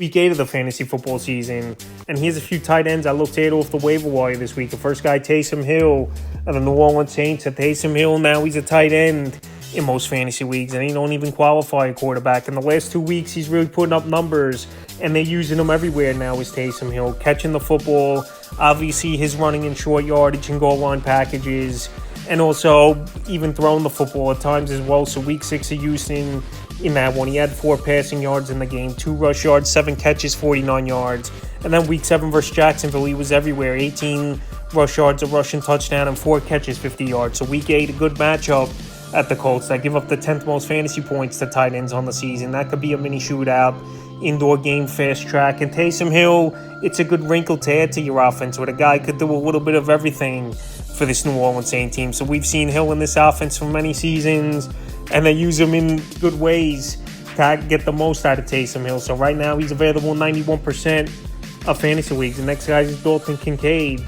Week 8 of the fantasy football season, and here's a few tight ends I looked at off the waiver wire this week. The first guy, Taysom Hill of the New Orleans Saints. Taysom Hill, now he's a tight end in most fantasy leagues, and he don't even qualify a quarterback. In the last 2 weeks, he's really putting up numbers, and they're using him everywhere now is Taysom Hill. Catching the football, obviously his running in short yardage and goal line packages, and also even throwing the football at times as well. So week 6 of Houston, in that one, he had 4 passing yards in the game, 2 rush yards, 7 catches, 49 yards. And then week 7 versus Jacksonville, he was everywhere. 18 rush yards, a rushing touchdown, and 4 catches, 50 yards. So week 8, a good matchup at the Colts that give up the 10th most fantasy points to tight ends on the season. That could be a mini shootout, indoor game, fast track. And Taysom Hill, it's a good wrinkle to add to your offense where the guy could do a little bit of everything for this New Orleans Saints team. So we've seen Hill in this offense for many seasons, and they use him in good ways to get the most out of Taysom Hill. So right now he's available in 91% of fantasy leagues. The next guy is Dalton Kincaid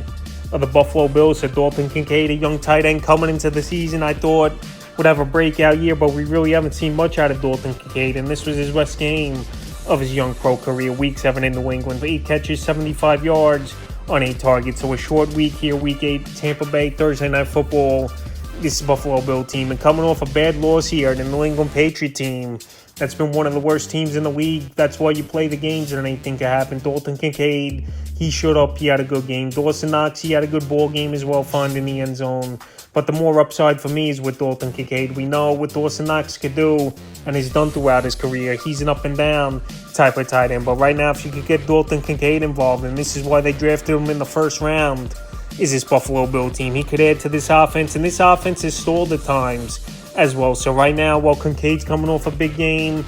of the Buffalo Bills. So Dalton Kincaid, a young tight end coming into the season, I thought would have a breakout year, but we really haven't seen much out of Dalton Kincaid, and this was his best game of his young pro career. Week 7 in New England, 8 catches, 75 yards on 8 targets. So a short week here, week 8, Tampa Bay, Thursday Night Football. This is Buffalo Bill team, and coming off a bad loss here, the New England Patriot team, that's been one of the worst teams in the league. That's why you play the games and anything can happen. Dalton Kincaid, he showed up, he had a good game. Dawson Knox, he had a good ball game as well, finding the end zone. But the more upside for me is with Dalton Kincaid. We know what Dawson Knox could do and has done throughout his career. He's an up and down type of tight end. But right now, if you could get Dalton Kincaid involved, and this is why they drafted him in the first round, is this Buffalo Bill team. He could add to this offense, and this offense is stalled at times as well. So right now, while Kincaid's coming off a big game,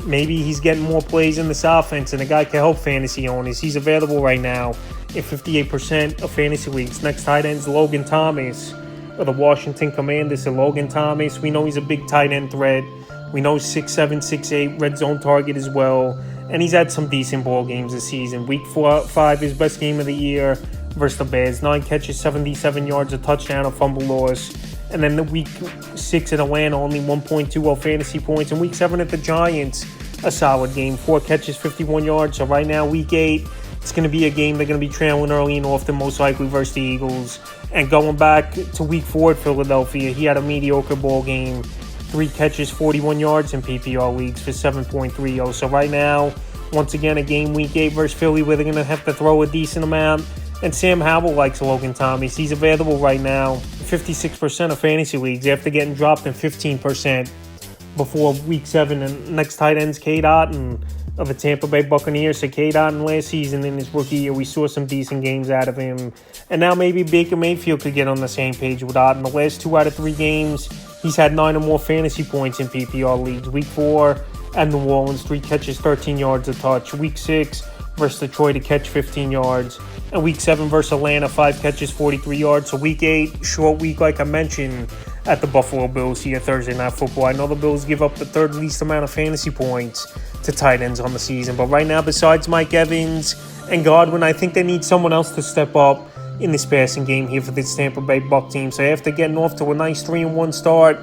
maybe he's getting more plays in this offense, and the guy can help fantasy owners. He's available right now in 58% of fantasy leagues. Next tight end is Logan Thomas of the Washington Commanders. So Logan Thomas, we know he's a big tight end threat. We know 6'7", 6'8", red zone target as well. And he's had some decent ball games this season. Week 5, his best game of the year versus the Bears. 9 catches, 77 yards, a touchdown, a fumble loss. And then the week 6 in Atlanta, only 1.20 fantasy points. And week 7 at the Giants, a solid game. 4 catches, 51 yards. So right now, week 8, it's going to be a game they're going to be trailing early and often, most likely versus the Eagles. And going back to week 4 at Philadelphia, he had a mediocre ball game. 3 catches, 41 yards in PPR leagues for 7.30. So right now, once again, a game week 8 versus Philly where they're going to have to throw a decent amount. And Sam Howell likes Logan Thomas. He's available right now, 56% of fantasy leagues after getting dropped in 15% before week 7. And next tight end's Cade Otton of the Tampa Bay Buccaneers. So Cade Otton last season in his rookie year, we saw some decent games out of him. And now maybe Baker Mayfield could get on the same page with Otton. The last 2 out of 3 games, he's had 9 or more fantasy points in PPR leagues. Week 4 at New Orleans, 3 catches, 13 yards a touch. Week 6 versus Detroit, to catch 15 yards. And week 7 versus Atlanta, 5 catches, 43 yards. So week 8, short week like I mentioned, at the Buffalo Bills here Thursday Night Football. I know the Bills give up the 3rd least amount of fantasy points to tight ends on the season. But right now, besides Mike Evans and Godwin, I think they need someone else to step up in this passing game here for this Tampa Bay Buck team. So after getting off to a nice 3-1 start,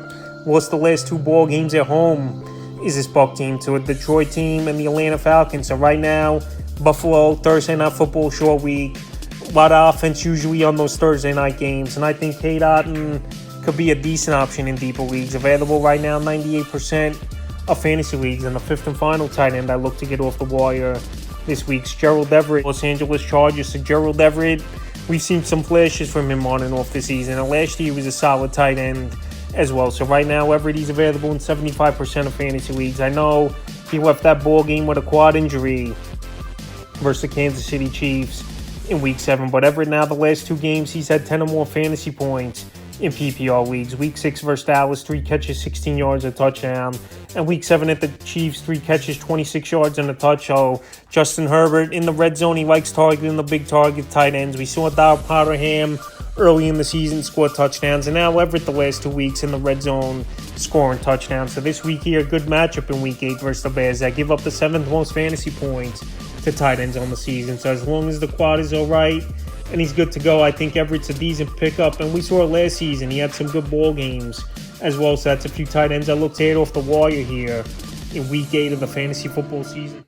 lost the last 2 ball games at home, is this Buck team to a Detroit team and the Atlanta Falcons. So right now, Buffalo, Thursday Night Football, short week. A lot of offense usually on those Thursday night games. And I think Cade Otton could be a decent option in deeper leagues. Available right now, 98% of fantasy leagues. And the 5th and final tight end I look to get off the wire this week's Gerald Everett, Los Angeles Chargers. So Gerald Everett, we've seen some flashes from him on and off this season. And last year he was a solid tight end as well. So right now, Everett, he's available in 75% of fantasy leagues. I know he left that ball game with a quad injury versus the Kansas City Chiefs in week 7. But Everett now, the last 2 games, he's had 10 or more fantasy points in PPR leagues. Week 6 versus Dallas, 3 catches, 16 yards, a touchdown. And week 7 at the Chiefs, 3 catches, 26 yards, and a touch. So Justin Herbert in the red zone, he likes targeting the big target tight ends. We saw Dow Potterham early in the season score touchdowns. And now Everett the last 2 weeks in the red zone scoring touchdowns. So this week here, a good matchup in week 8 versus the Bears that give up the 7th most fantasy points to tight ends on the season. So as long as the quad is all right and he's good to go, I think Everett's a decent pickup. And we saw it last season. He had some good ball games as well. So that's a few tight ends I looked at off the wire here in week 8 of the fantasy football season.